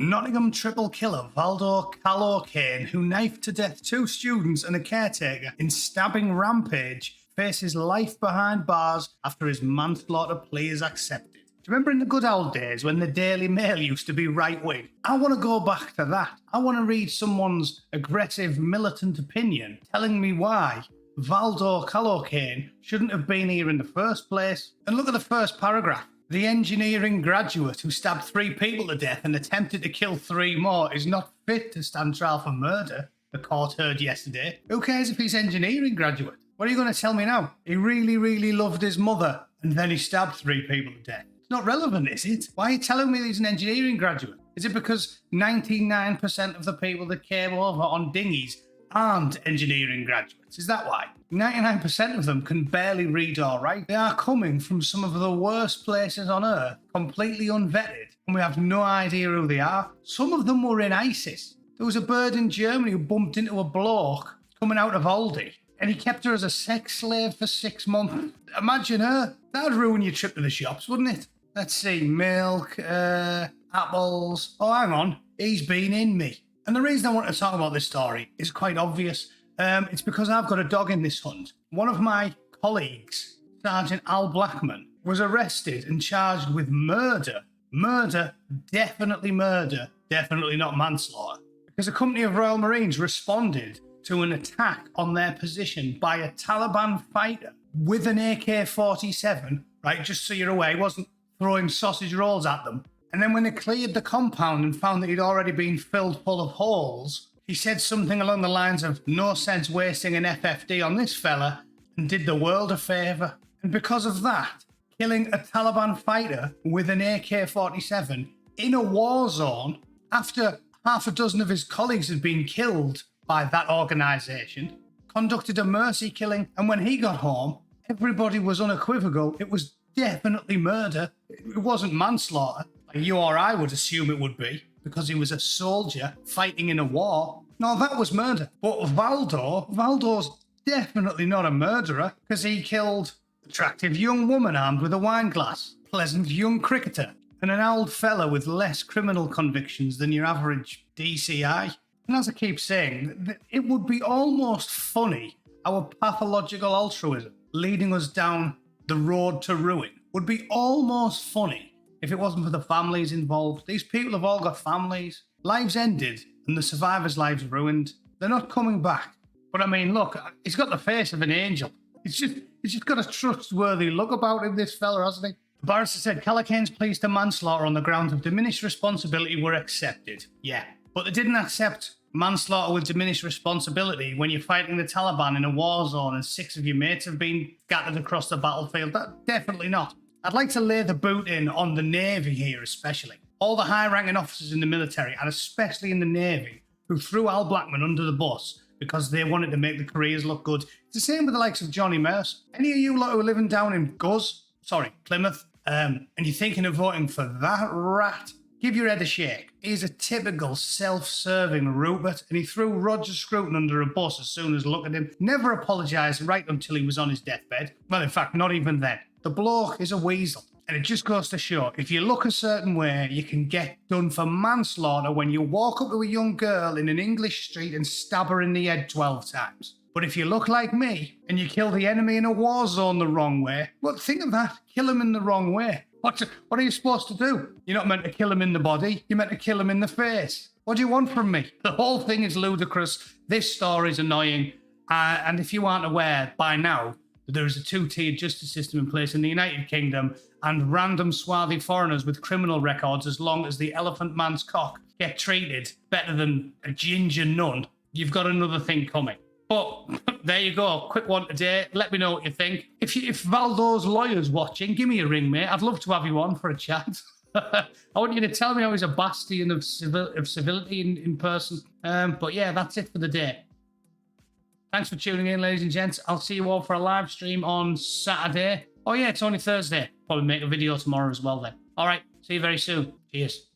Nottingham triple killer Valdo Calorcane, who knifed to death 2 students and a caretaker in stabbing rampage, faces life behind bars after his manslaughter plea is accepted. Do you remember in the good old days when the Daily Mail used to be right-wing? I want to go back to that. I want to read someone's aggressive militant opinion telling me why Valdo Calorcane shouldn't have been here in the first place. And look at the first paragraph. The engineering graduate who stabbed 3 people to death and attempted to kill 3 more is not fit to stand trial for murder, the court heard yesterday. Who cares if he's engineering graduate? What are you going to tell me now? He really loved his mother and then he stabbed 3 people to death. It's not relevant, is it? Why are you telling me he's an engineering graduate? Is it because 99% of the people that came over on dinghies aren't engineering graduates? Is that why? 99% of them can barely read or write. They are coming from some of the worst places on earth, completely unvetted, and we have no idea who they are. Some of them were in ISIS. There was a bird in Germany who bumped into a bloke coming out of Aldi, and he kept her as a sex slave for 6 months. Imagine her. That'd ruin your trip to the shops, wouldn't it? Let's see, milk, apples. Oh, hang on. He's been in me. And the reason I want to talk about this story is quite obvious. It's because I've got a dog in this hunt. One of my colleagues, Sergeant Al Blackman, was arrested and charged with murder. Murder, definitely not manslaughter. Because a company of Royal Marines responded to an attack on their position by a Taliban fighter with an AK-47, right? Just so you're aware, he wasn't throwing sausage rolls at them. And then when they cleared the compound and found that he'd already been filled full of holes, he said something along the lines of, no sense wasting an FFD on this fella, and did the world a favour. And because of that, killing a Taliban fighter with an AK-47 in a war zone after half a dozen of his colleagues had been killed by that organisation, conducted a mercy killing, and when he got home, everybody was unequivocal. It was definitely murder. It wasn't manslaughter, like you or I would assume it would be, because he was a soldier fighting in a war. No, that was murder. But Valdo's definitely not a murderer, because he killed an attractive young woman armed with a wine glass, pleasant young cricketer, and an old fella with less criminal convictions than your average DCI. And as I keep saying, it would be almost funny, our pathological altruism leading us down the road to ruin would be almost funny if it wasn't for the families involved. These people have all got families. Lives ended and the survivors' lives ruined. They're not coming back. But I mean, look, he's got the face of an angel. He's just got a trustworthy look about him, this fella, hasn't he? The barrister said Calorcane's pleas to manslaughter on the grounds of diminished responsibility were accepted. Yeah, but they didn't accept manslaughter with diminished responsibility when you're fighting the Taliban in a war zone and 6 of your mates have been scattered across the battlefield. Definitely not. I'd like to lay the boot in on the Navy here especially. All the high-ranking officers in the military, and especially in the Navy, who threw Al Blackman under the bus because they wanted to make the careers look good. It's the same with the likes of Johnny Mercer. Any of you lot who are living down in Plymouth, and you're thinking of voting for that rat, give your head a shake. He's a typical self-serving Rupert, and he threw Roger Scruton under a bus as soon as looked at him. Never apologised right until he was on his deathbed. Well, in fact, not even then. The bloke is a weasel. And it just goes to show, if you look a certain way, you can get done for manslaughter when you walk up to a young girl in an English street and stab her in the head 12 times. But if you look like me and you kill the enemy in a war zone the wrong way, well, think of that. Kill him in the wrong way. What are you supposed to do? You're not meant to kill him in the body. You're meant to kill him in the face. What do you want from me? The whole thing is ludicrous. This story's annoying. And if you aren't aware by now, there is a 2-tiered justice system in place in the United Kingdom, and random swarthy foreigners with criminal records, as long as the elephant man's cock, get treated better than a ginger nun, you've got another thing coming. But there you go, quick one today. Let me know what you think. If Valdo's lawyer's watching, give me a ring, mate. I'd love to have you on for a chat. I want you to tell me how he's a bastion of civility in person. But yeah, that's it for the day. Thanks for tuning in, ladies and gents. I'll see you all for a live stream on Saturday. Oh yeah, it's only Thursday. Probably make a video tomorrow as well then. All right, see you very soon. Cheers.